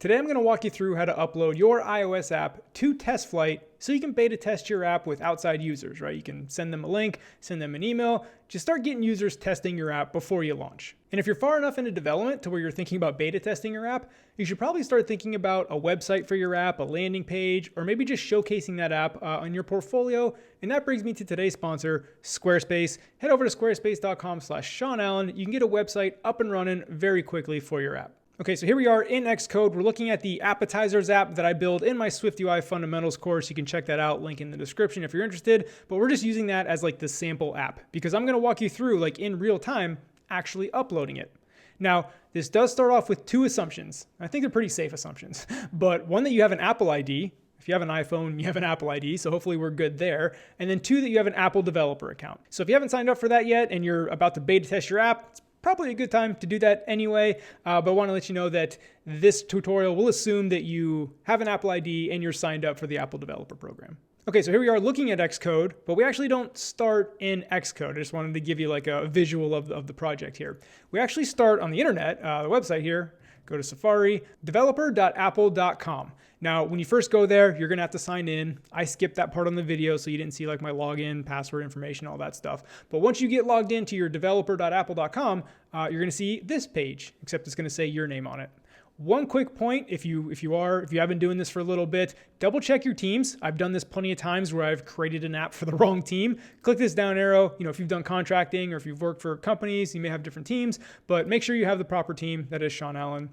Today I'm going to walk you through how to upload your iOS app to TestFlight so you can beta test your app with outside users, right? You can send them a link, send them an email, just start getting users testing your app before you launch. And if you're far enough into development to where you're thinking about beta testing your app, you should probably start thinking about a website for your app, a landing page, or maybe just showcasing that app on your portfolio. And that brings me to today's sponsor, Squarespace. Head over to squarespace.com/SeanAllen. You can get a website up and running very quickly for your app. Okay, so here we are in Xcode. We're looking at the Appetizers app that I build in my SwiftUI Fundamentals course. You can check that out, link in the description if you're interested. But we're just using that as like the sample app because I'm going to walk you through like in real time actually uploading it. Now, this does start off with two assumptions. I think they're pretty safe assumptions, but one that you have an Apple ID. If you have an iPhone, you have an Apple ID, so hopefully we're good there. And then two, that you have an Apple developer account. So if you haven't signed up for that yet and you're about to beta test your app, it's probably a good time to do that anyway, but I want to let you know that this tutorial will assume that you have an Apple ID and you're signed up for the Apple Developer Program. Okay, so here we are looking at Xcode, but we actually don't start in Xcode. I just wanted to give you like a visual of the project here. We actually start on the internet, the website here. Go to Safari, developer.apple.com. Now, when you first go there, you're gonna have to sign in. I skipped that part on the video, so you didn't see like my login, password information, all that stuff. But once you get logged into your developer.apple.com, you're gonna see this page, except it's gonna say your name on it. One quick point, if you have been doing this for a little bit, double check your teams. I've done this plenty of times where I've created an app for the wrong team. Click this down arrow. If you've done contracting or if you've worked for companies, you may have different teams, but make sure you have the proper team. That is Sean Allen.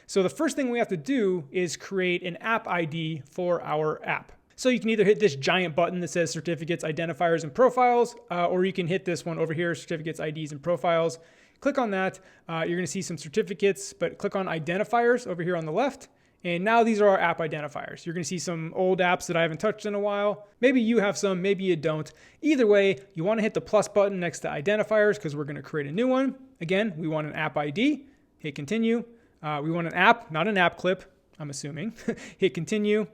So the first thing we have to do is create an app ID for our app. So you can either hit this giant button that says certificates, identifiers, and profiles, or you can hit this one over here, certificates, IDs, and profiles. Click on that. You're going to see some certificates, but click on identifiers over here on the left. And now these are our app identifiers. You're going to see some old apps that I haven't touched in a while. Maybe you have some, maybe you don't. Either way, you want to hit the plus button next to identifiers because we're going to create a new one. Again, we want an app ID. Hit continue. We want an app, not an app clip, I'm assuming. Hit continue.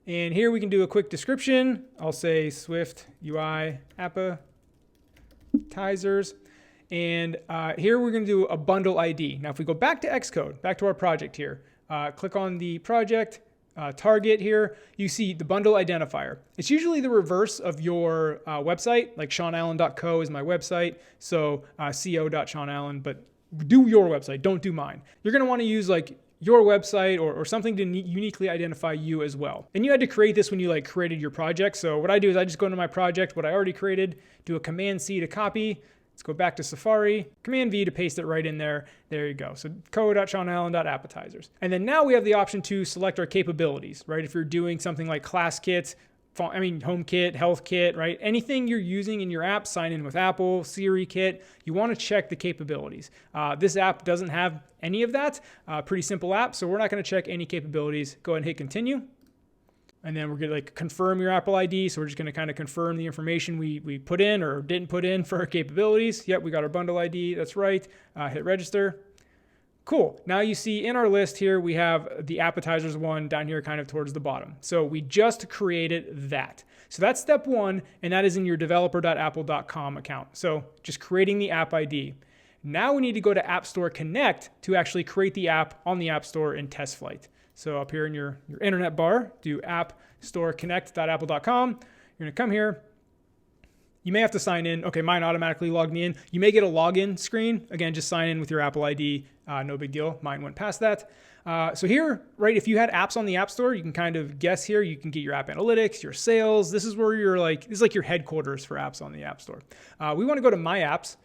And here we can do a quick description. I'll say Swift UI Appetizers. And here we're going to do a bundle ID. Now, if we go back to Xcode, back to our project here, click on the project, target here, you see the bundle identifier. It's usually the reverse of your website, like SeanAllen.co is my website, so co.SeanAllen, but do your website, don't do mine. You're going to want to use like your website or something to uniquely identify you as well. And you had to create this when you like created your project. So what I do is I just go into my project, what I already created, do a Command-C to copy. Let's go back to Safari, Command-V to paste it right in there. There you go. So co.SeanAllen.appetizers. And then now we have the option to select our capabilities, right? If you're doing something like class kit, HomeKit, Health Kit, right? Anything you're using in your app, sign in with Apple, Siri Kit, you want to check the capabilities. This app doesn't have any of that. Pretty simple app, so we're not going to check any capabilities. Go ahead and hit continue. And then we're going to like confirm your Apple ID. So we're just going to kind of confirm the information we put in or didn't put in for our capabilities. Yep, we got our bundle ID. That's right. Hit register. Cool. Now you see in our list here, we have the appetizers one down here kind of towards the bottom. So we just created that. So that's step one, and that is in your developer.apple.com account. So just creating the app ID. Now we need to go to App Store Connect to actually create the app on the App Store in TestFlight. So up here in your internet bar, do appstoreconnect.apple.com. You're going to come here. You may have to sign in. Okay, mine automatically logged me in. You may get a login screen. Again, just sign in with your Apple ID. No big deal. Mine went past that. So here, right, if you had apps on the App Store, you can kind of guess here. You can get your app analytics, your sales. This is where you're like, this is like your headquarters for apps on the App Store. We want to go to My Apps.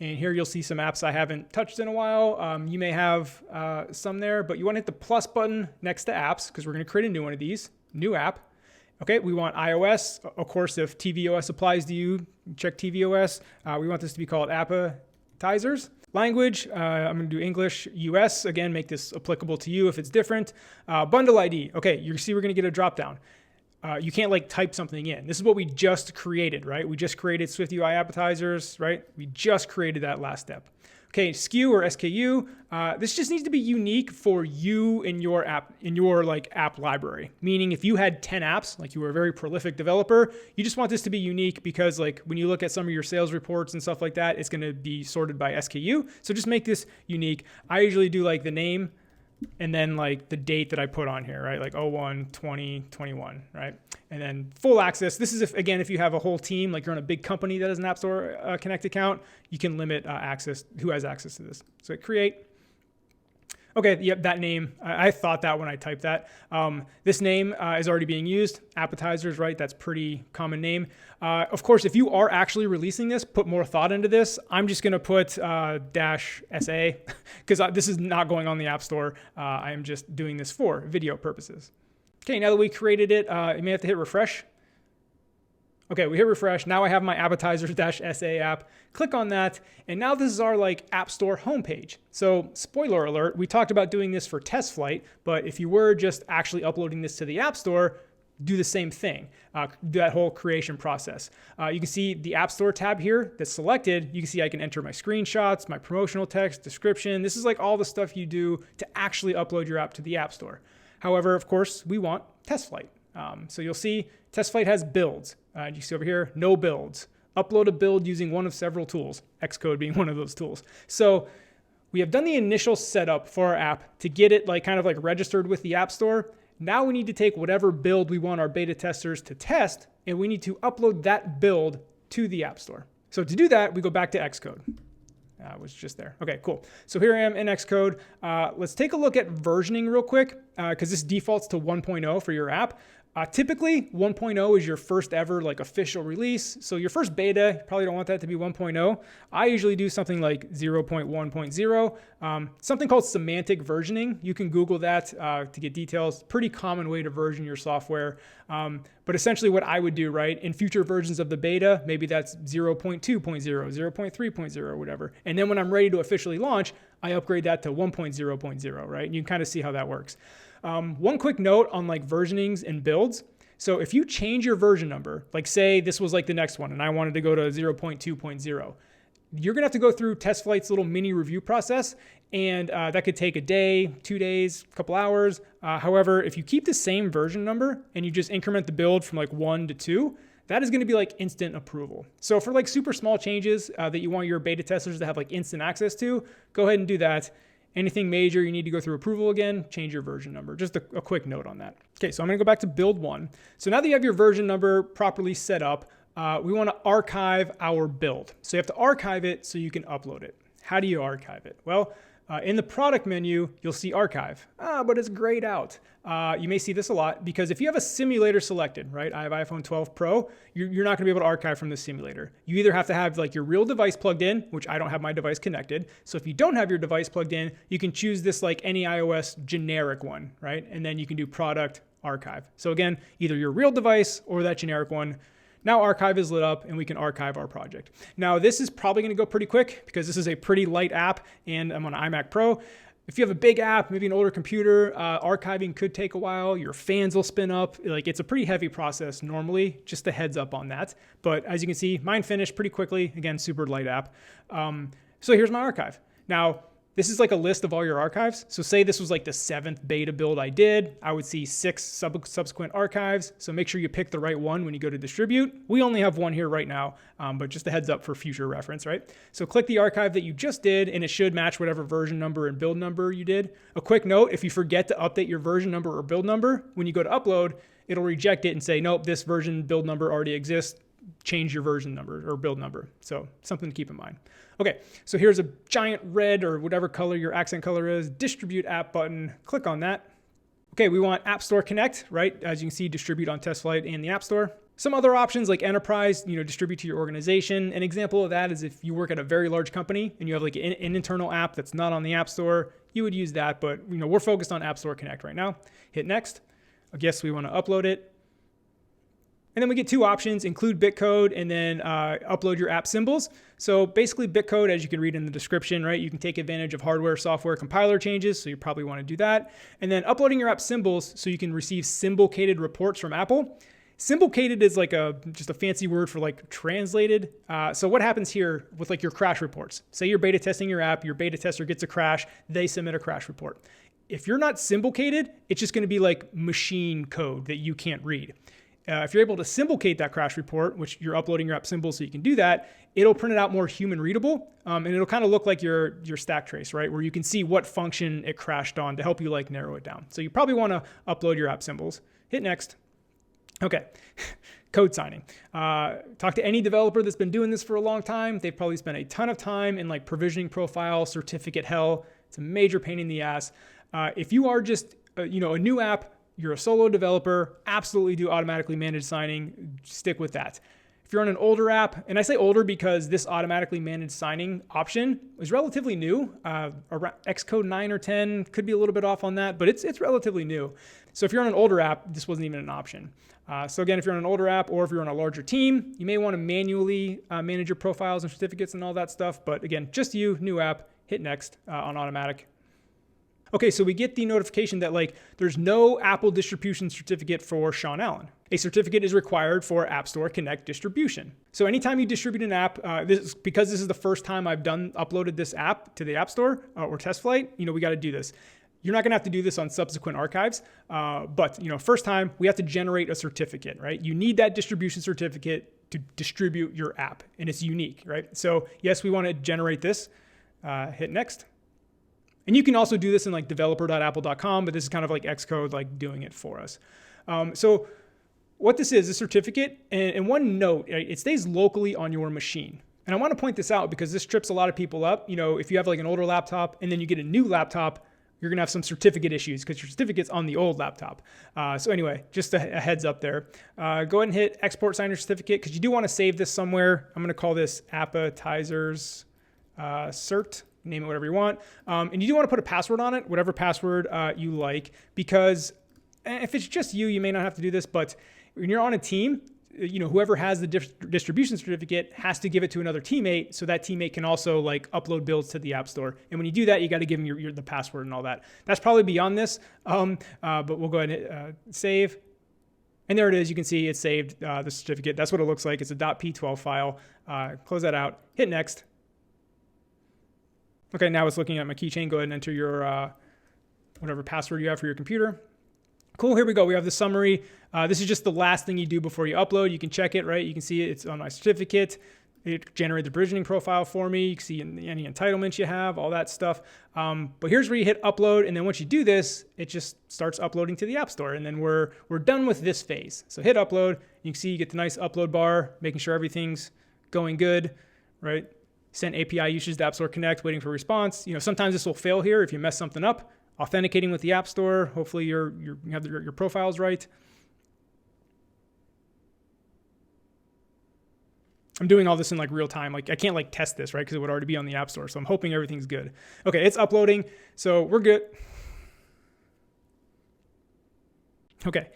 And here you'll see some apps I haven't touched in a while. You may have some there, but you want to hit the plus button next to apps because we're going to create a new one of these, new app. Okay, we want iOS. Of course, if tvOS applies to you, check tvOS. We want this to be called Appetizers. Language, I'm going to do English, US. Again, make this applicable to you if it's different. Bundle ID. Okay, you see we're going to get a drop down. You can't like type something in. This is what we just created, right? We just created SwiftUI Appetizers, right? We just created that last step. Okay, SKU or SKU, this just needs to be unique for you in your app, in your like app library. Meaning if you had 10 apps, like you were a very prolific developer, you just want this to be unique because like when you look at some of your sales reports and stuff like that, it's gonna be sorted by SKU. So just make this unique. I usually do like the name and then like the date that I put on here, right? Like 01/20/21, right? And then full access. This is if you have a whole team, like you're on a big company that has an App Store Connect account, you can limit access, who has access to this. So create. Okay, yep, that name, I thought that when I typed that. This name is already being used. Appetizers, right? That's pretty common name. Of course, if you are actually releasing this, put more thought into this. I'm just gonna put -SA because this is not going on the App Store. I am just doing this for video purposes. Okay, now that we created it, you may have to hit refresh. Okay, we hit refresh. Now I have my appetizers-SA app. Click on that, and now this is our like App Store homepage. So spoiler alert, we talked about doing this for TestFlight, but if you were just actually uploading this to the App Store, do the same thing, do that whole creation process. You can see the App Store tab here that's selected. You can see I can enter my screenshots, my promotional text, description. This is like all the stuff you do to actually upload your app to the App Store. However, of course, we want TestFlight. So you'll see TestFlight has builds. You see over here, no builds. Upload a build using one of several tools, Xcode being one of those tools. So we have done the initial setup for our app to get it like kind of like registered with the App Store. Now we need to take whatever build we want our beta testers to test, and we need to upload that build to the App Store. So to do that, we go back to Xcode. Was just there. Okay, cool. So here I am in Xcode. Let's take a look at versioning real quick because this defaults to 1.0 for your app. Typically 1.0 is your first ever like official release. So your first beta, you probably don't want that to be 1.0. I usually do something like 0.1.0, something called semantic versioning. You can Google that to get details. Pretty common way to version your software. But essentially what I would do, right, in future versions of the beta, maybe that's 0.2.0, 0.3.0, whatever. And then when I'm ready to officially launch, I upgrade that to 1.0.0, right? And you can kind of see how that works. One quick note on like versionings and builds. So if you change your version number, like say this was like the next one and I wanted to go to 0.2.0, you're gonna have to go through TestFlight's little mini review process, and that could take a day, 2 days, a couple hours. However, if you keep the same version number and you just increment the build from like 1 to 2, that is going to be like instant approval. So for like super small changes that you want your beta testers to have like instant access to, go ahead and do that. Anything major, you need to go through approval again, change your version number. Just a quick note on that. Okay, so I'm gonna go back to build 1. So now that you have your version number properly set up, we wanna archive our build. So you have to archive it so you can upload it. How do you archive it? Well, in the product menu, you'll see archive, but it's grayed out. You may see this a lot because if you have a simulator selected, right? I have iPhone 12 Pro, you're not gonna be able to archive from the simulator. You either have to have like your real device plugged in, which I don't have my device connected. So if you don't have your device plugged in, you can choose this like any iOS generic one, right? And then you can do product archive. So again, either your real device or that generic one. Now archive is lit up and we can archive our project. Now this is probably gonna go pretty quick because this is a pretty light app and I'm on an iMac Pro. If you have a big app, maybe an older computer, archiving could take a while. Your fans will spin up. Like it's a pretty heavy process normally, just a heads up on that. But as you can see, mine finished pretty quickly. Again, super light app. So here's my archive. Now, this is like a list of all your archives. So say this was like the 7th beta build I did, I would see 6 subsequent archives. So make sure you pick the right one when you go to distribute. We only have one here right now, but just a heads up for future reference, right? So click the archive that you just did and it should match whatever version number and build number you did. A quick note, if you forget to update your version number or build number, when you go to upload, it'll reject it and say, nope, this version build number already exists. Change your version number or build number. So something to keep in mind. Okay, so here's a giant red or whatever color your accent color is, distribute app button, click on that. Okay, we want App Store Connect, right? As you can see, distribute on TestFlight and the App Store. Some other options like enterprise, distribute to your organization. An example of that is if you work at a very large company and you have like an internal app that's not on the App Store, you would use that, but we're focused on App Store Connect right now. Hit next. I guess we want to upload it. And then we get 2 options, include bitcode and then upload your app symbols. So basically bitcode, as you can read in the description, right? You can take advantage of hardware, software, compiler changes. So you probably want to do that. And then uploading your app symbols so you can receive symbol-cated reports from Apple. Symbol-cated is like just a fancy word for like translated. So what happens here with like your crash reports? Say you're beta testing your app, your beta tester gets a crash, they submit a crash report. If you're not symbol-cated, it's just going to be like machine code that you can't read. if you're able to symbolcate that crash report, which you're uploading your app symbol so you can do that, it'll print it out more human readable. And it'll kind of look like your stack trace, right? Where you can see what function it crashed on to help you like narrow it down. So you probably want to upload your app symbols. Hit next. Okay. Code signing. Talk to any developer that's been doing this for a long time. They've probably spent a ton of time in like provisioning profile, certificate hell. It's a major pain in the ass. If you are just a new app, you're a solo developer, absolutely do automatically managed signing. Stick with that. If you're on an older app, and I say older because this automatically managed signing option is relatively new, around Xcode 9 or 10, could be a little bit off on that, but it's relatively new. So if you're on an older app, this wasn't even an option. So again, if you're on an older app or if you're on a larger team, you may want to manually manage your profiles and certificates and all that stuff. But again, just you, new app, hit next on automatic. Okay, so we get the notification that like there's no Apple distribution certificate for Sean Allen. A certificate is required for App Store Connect distribution. So anytime you distribute an app, because this is the first time I've uploaded this app to the App Store or TestFlight, we got to do this. You're not going to have to do this on subsequent archives, but first time we have to generate a certificate, right? You need that distribution certificate to distribute your app, and it's unique, right? So yes, we want to generate this. Hit next. And you can also do this in like developer.apple.com, but this is kind of like Xcode, like doing it for us. So what this is a certificate, and one note, it stays locally on your machine. And I want to point this out because this trips a lot of people up. If you have like an older laptop and then you get a new laptop, you're going to have some certificate issues because your certificate's on the old laptop. So anyway, just a heads up there. Go ahead and hit export signer certificate because you do want to save this somewhere. I'm going to call this appetizers cert. Name it whatever you want. And you do want to put a password on it, whatever password you like, because if it's just you may not have to do this, but when you're on a team, whoever has the distribution certificate has to give it to another teammate so that teammate can also like upload builds to the App Store. And when you do that, you got to give them the password and all that. That's probably beyond this, but we'll go ahead and hit save. And there it is. You can see it's saved, the certificate. That's what it looks like. It's a .p12 file. Close that out. Hit next. Okay, now it's looking at my keychain. Go ahead and enter your whatever password you have for your computer. Cool, here we go. We have the summary. This is just the last thing you do before you upload. You can check it, right? You can see it's on my certificate. It generated the provisioning profile for me. You can see any entitlements you have, all that stuff. But here's where you hit upload. And then once you do this, it just starts uploading to the App Store. And then we're done with this phase. So hit upload. You can see you get the nice upload bar, making sure everything's going good, right? Send API usage to App Store Connect, waiting for a response. Sometimes this will fail here if you mess something up. Authenticating with the App Store. Hopefully you have your profiles right. I'm doing all this in like real time. Like I can't like test this, right? Because it would already be on the App Store. So I'm hoping everything's good. Okay, it's uploading. So we're good. Okay,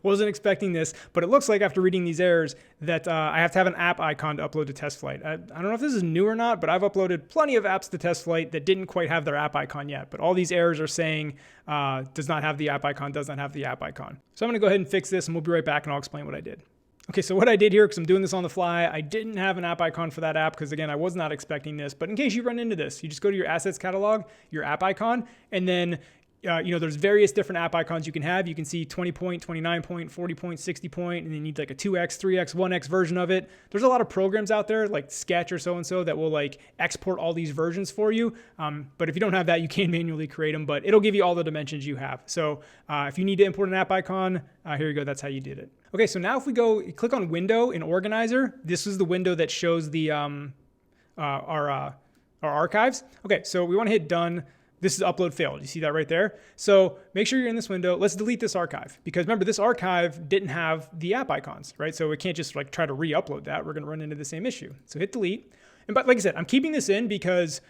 wasn't expecting this, but it looks like after reading these errors that I have to have an app icon to upload to TestFlight. I don't know if this is new or not, but I've uploaded plenty of apps to TestFlight that didn't quite have their app icon yet. But all these errors are saying does not have the app icon, does not have the app icon. So I'm going to go ahead and fix this, and we'll be right back, and I'll explain what I did. Okay, so what I did here, because I'm doing this on the fly, I didn't have an app icon for that app because, again, I was not expecting this. But in case you run into this, you just go to your assets catalog, your app icon, and then there's various different app icons you can have. You can see 20 point, 29 point, 40 point, 60 point, and you need like a 2x, 3x, 1x version of it. There's a lot of programs out there like Sketch or so-and-so that will like export all these versions for you. But if you don't have that, you can manually create them, but it'll give you all the dimensions you have. So if you need to import an app icon, here you go. That's how you did it. Okay, so now if we click on Window in Organizer, this is the window that shows the our archives. Okay, so we want to hit Done. This is upload failed. You see that right there? So make sure you're in this window. Let's delete this archive because remember this archive didn't have the app icons, right? So we can't just like try to re-upload that. We're going to run into the same issue. So hit delete. But like I said, I'm keeping this in because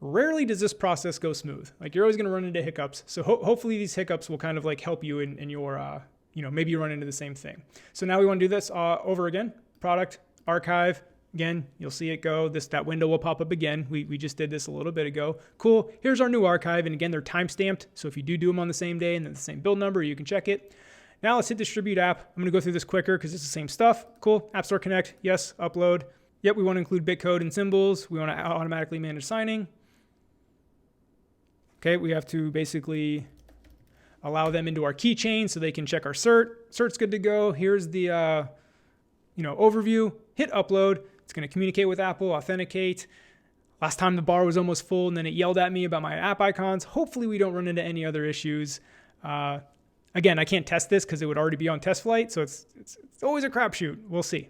rarely does this process go smooth. Like you're always going to run into hiccups. So hopefully these hiccups will kind of like help you in your, maybe you run into the same thing. So now we want to do this over again. Product, archive. Again, you'll see it go. That window will pop up again. We just did this a little bit ago. Cool. Here's our new archive. And again, they're time-stamped. So if you do them on the same day and then the same build number, you can check it. Now let's hit distribute app. I'm going to go through this quicker because it's the same stuff. Cool. App Store Connect. Yes. Upload. Yep. We want to include bitcode and symbols. We want to automatically manage signing. Okay. We have to basically allow them into our keychain so they can check our cert. Cert's good to go. Here's the overview. Hit upload. It's going to communicate with Apple, authenticate. Last time the bar was almost full and then it yelled at me about my app icons. Hopefully we don't run into any other issues. Again, I can't test this because it would already be on TestFlight, so it's always a crapshoot. We'll see.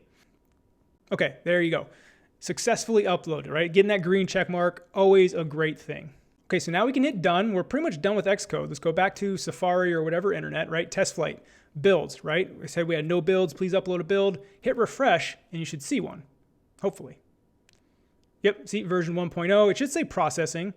Okay, there you go. Successfully uploaded, right? Getting that green check mark, always a great thing. Okay, so now we can hit done. We're pretty much done with Xcode. Let's go back to Safari or whatever internet, right? TestFlight, builds, right? We said we had no builds. Please upload a build. Hit refresh, and you should see one, hopefully. Yep, see version 1.0. It should say processing.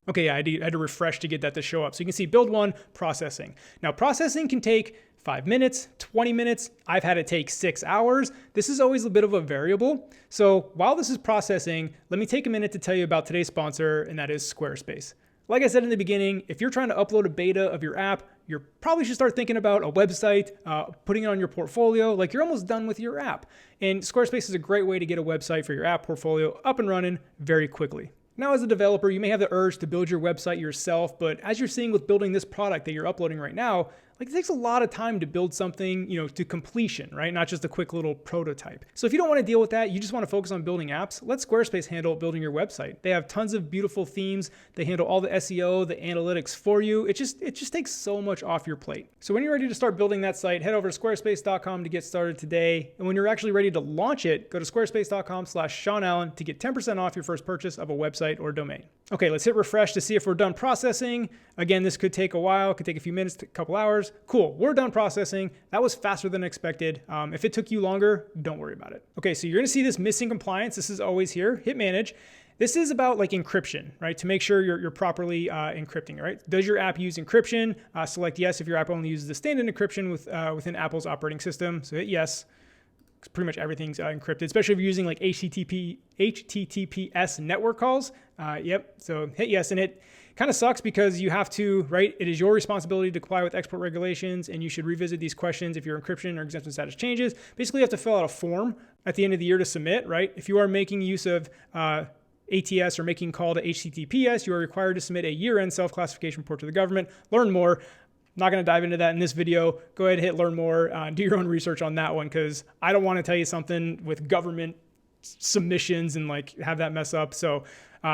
Okay, yeah, I had to refresh to get that to show up. So you can see build 1, processing. Now, processing can take 5 minutes, 20 minutes. I've had it take 6 hours. This is always a bit of a variable. So while this is processing, let me take a minute to tell you about today's sponsor, and that is Squarespace. Like I said in the beginning, if you're trying to upload a beta of your app, you probably should start thinking about a website, putting it on your portfolio, like you're almost done with your app. And Squarespace is a great way to get a website for your app portfolio up and running very quickly. Now, as a developer, you may have the urge to build your website yourself, but as you're seeing with building this product that you're uploading right now, like it takes a lot of time to build something, to completion, right? Not just a quick little prototype. So if you don't want to deal with that, you just want to focus on building apps, let Squarespace handle building your website. They have tons of beautiful themes. They handle all the SEO, the analytics for you. It just takes so much off your plate. So when you're ready to start building that site, head over to squarespace.com to get started today. And when you're actually ready to launch it, go to squarespace.com/SeanAllen to get 10% off your first purchase of a website or domain. Okay, let's hit refresh to see if we're done processing. Again, this could take a while, could take a few minutes, a couple hours. Cool, we're done processing. That was faster than expected. If it took you longer, don't worry about it. Okay, so you're gonna see this missing compliance. This is always here, hit manage. This is about like encryption, right? To make sure you're properly encrypting, right? Does your app use encryption? Select yes if your app only uses the standard encryption within Apple's operating system. So hit yes. Pretty much everything's encrypted, especially if you're using like HTTPS network calls. Yep, so hit yes, and it kind of sucks because you have to, right? It is your responsibility to comply with export regulations, and you should revisit these questions if your encryption or exemption status changes. Basically, you have to fill out a form at the end of the year to submit, right? If you are making use of ATS or making call to HTTPS, you are required to submit a year-end self-classification report to the government. Learn more. Not going to dive into that in this video. Go ahead and hit learn more. Do your own research on that one because I don't want to tell you something with government submissions and like have that mess up. So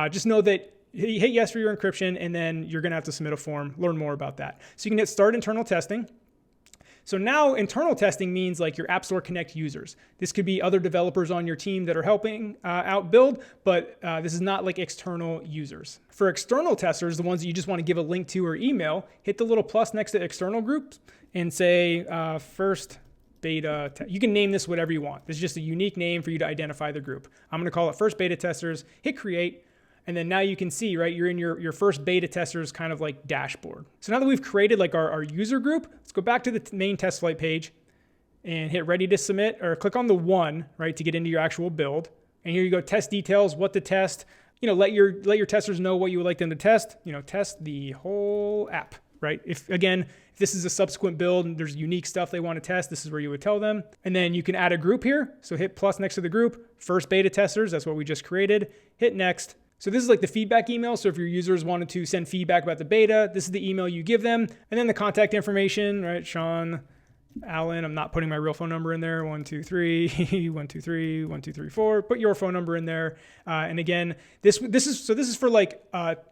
just know that hit yes for your encryption and then you're going to have to submit a form. Learn more about that. So you can hit start internal testing. So now internal testing means like your App Store Connect users. This could be other developers on your team that are helping out build, but this is not like external users. For external testers, the ones that you just want to give a link to or email, hit the little plus next to external groups and say first beta. You can name this whatever you want. This is just a unique name for you to identify the group. I'm going to call it first beta testers, hit create. And then now you can see, right, you're in your first beta testers kind of like dashboard. So now that we've created like our user group, let's go back to the main TestFlight page and hit ready to submit or click on the 1, right, to get into your actual build. And here you go, test details, what to test. Let your testers know what you would like them to test. Test the whole app, right? If this is a subsequent build and there's unique stuff they want to test, this is where you would tell them. And then you can add a group here. So hit plus next to the group, first beta testers, that's what we just created. Hit next. So this is like the feedback email. So if your users wanted to send feedback about the beta, this is the email you give them. And then the contact information, right? Sean Allen, I'm not putting my real phone number in there. 123 123 1234. Put your phone number in there. And again, this is for like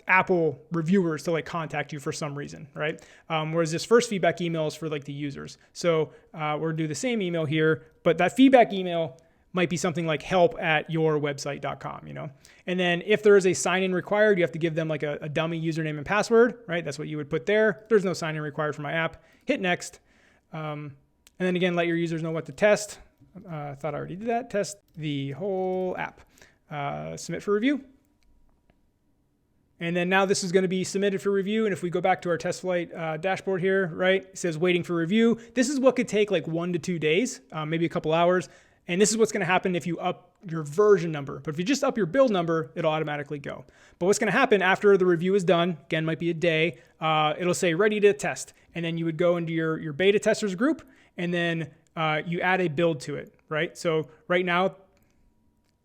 Apple reviewers to like contact you for some reason, right? Whereas this first feedback email is for like the users. So we're gonna do the same email here, but that feedback email might be something like help@yourwebsite.com, And then if there is a sign-in required, you have to give them like a dummy username and password, right? That's what you would put there. There's no sign-in required for my app. Hit next. And then again, let your users know what to test. I thought I already did that. Test the whole app. Submit for review. And then now this is going to be submitted for review. And if we go back to our TestFlight dashboard here, right, it says waiting for review. This is what could take like 1 to 2 days, maybe a couple hours. And this is what's going to happen if you up your version number. But if you just up your build number, it'll automatically go. But what's going to happen after the review is done, again, might be a day, it'll say ready to test. And then you would go into your beta testers group, and then you add a build to it, right? So right now,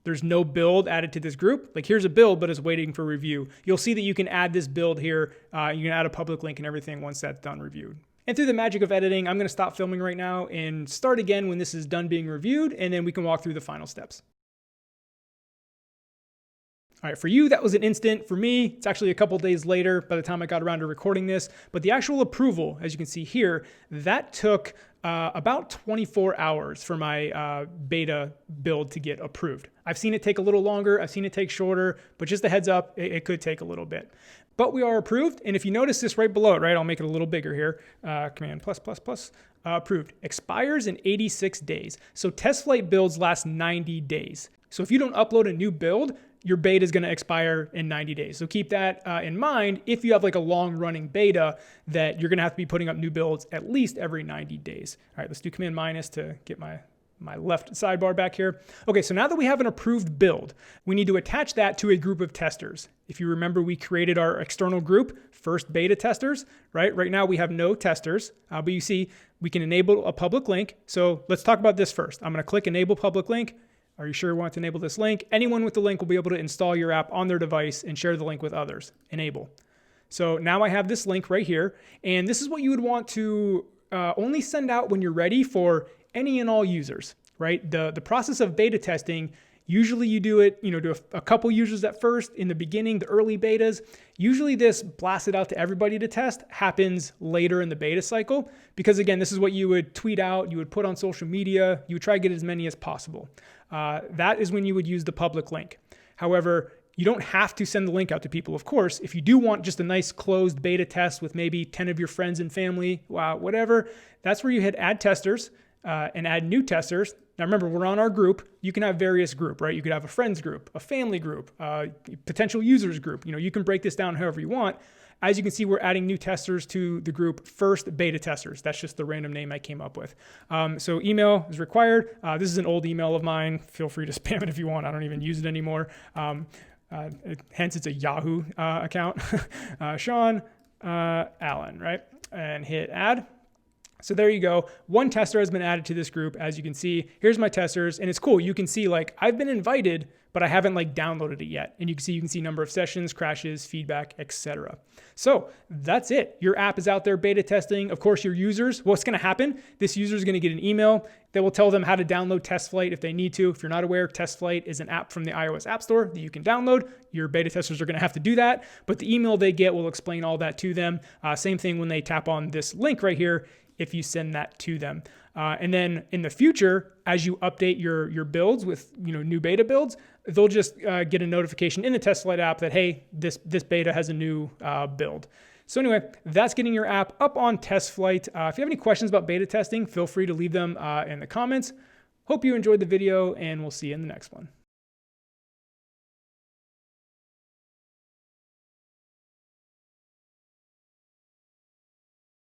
there's no build added to this group. Like here's a build, but it's waiting for review. You'll see that you can add this build here. You can add a public link and everything once that's done reviewed. And through the magic of editing, I'm going to stop filming right now and start again when this is done being reviewed, and then we can walk through the final steps. All right, for you, that was an instant. For me, it's actually a couple days later by the time I got around to recording this. But the actual approval, as you can see here, that took about 24 hours for my beta build to get approved. I've seen it take a little longer. I've seen it take shorter, but just a heads up, it could take a little bit. But we are approved. And if you notice this right below it, right, I'll make it a little bigger here. Command +++, approved. Expires in 86 days. So TestFlight builds last 90 days. So if you don't upload a new build, your beta is going to expire in 90 days. So keep that in mind if you have like a long running beta that you're going to have to be putting up new builds at least every 90 days. All right, let's do Command- to get my left sidebar back here. Okay, so now that we have an approved build, we need to attach that to a group of testers. If you remember, we created our external group, first beta testers, right? Right now we have no testers, but you see we can enable a public link. So let's talk about this first. I'm going to click Enable Public Link. Are you sure you want to enable this link? Anyone with the link will be able to install your app on their device and share the link with others. Enable. So now I have this link right here, and this is what you would want to only send out when you're ready for any and all users, right? The process of beta testing, usually you do it, to a couple users at first in the beginning, the early betas. Usually this blasted out to everybody to test happens later in the beta cycle, because again, this is what you would tweet out, you would put on social media, you would try to get as many as possible. That is when you would use the public link. However, you don't have to send the link out to people, of course. If you do want just a nice closed beta test with maybe 10 of your friends and family, whatever, that's where you hit Add Testers and add new testers. Now remember, we're on our group. You can have various group, right? You could have a friends group, a family group, potential users group. You can break this down however you want. As you can see, we're adding new testers to the group first beta testers. That's just the random name I came up with. So email is required. This is an old email of mine. Feel free to spam it if you want. I don't even use it anymore. Hence, it's a Yahoo account. Sean Allen, right? And hit add. So there you go. One tester has been added to this group. As you can see, here's my testers, and it's cool. You can see like I've been invited, but I haven't like downloaded it yet. And you can see number of sessions, crashes, feedback, etc. So that's it. Your app is out there beta testing. Of course, your users, what's going to happen? This user is going to get an email that will tell them how to download TestFlight if they need to. If you're not aware, TestFlight is an app from the iOS App Store that you can download. Your beta testers are going to have to do that, but the email they get will explain all that to them. Same thing when they tap on this link right here, if you send that to them. And then in the future, as you update your builds with new beta builds, they'll just get a notification in the TestFlight app that, hey, this beta has a new build. So anyway, that's getting your app up on TestFlight. If you have any questions about beta testing, feel free to leave them in the comments. Hope you enjoyed the video, and we'll see you in the next one.